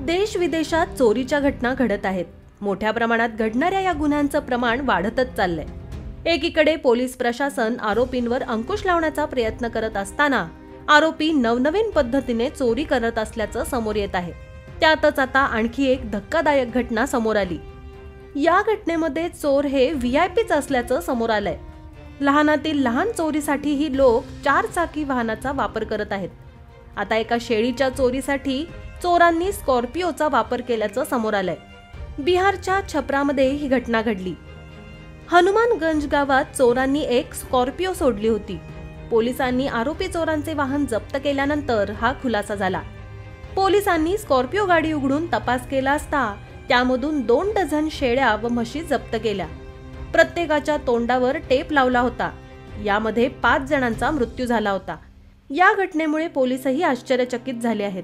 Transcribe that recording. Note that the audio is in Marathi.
देश विदेशात चोरीच्या घटना घडत आहेत. मोठ्या प्रमाणात घडणाऱ्या या गुन्ह्यांचं प्रमाण वाढतच चाललंय. एकीकडे पोलीस प्रशासन आरोपींवर अंकुश लावण्याचा प्रयत्न करत असताना आरोपी नवनवीन पद्धतीने चोरी करत असल्याचं समोर येत आहे. त्यातच आता आणखी एक धक्कादायक घटना समोर आली. या घटनेमध्ये चोर हे व्हीआयपीच असल्याचं समोर आलंय. लहानातील लहान चोरीसाठी ही लोक 4 चाकी वाहनाचा वापर करत आहेत. आता एका शेळीच्या चोरीसाठी चोरांनी स्कॉर्पिओचा वापर केल्याचं समोर आलंय. बिहारच्या छपरामध्ये ही घटना घडली. हनुमानगंज गावात चोरांनी एक स्कॉर्पिओ सोडली होती. पोलिसांनी आरोपी चोरांचे वाहन जप्त केल्यानंतर हा खुलासा झाला. पोलिसांनी स्कॉर्पिओ गाडी उघडून तपास केला असता त्यामधून 2 डझन शेळ्या व म्हशी जप्त केल्या. प्रत्येकाच्या तोंडावर टेप लावला होता. यामध्ये 5 जणांचा मृत्यू झाला होता. या घटनेमुळे पोलीसही आश्चर्यचकित झाले आहेत.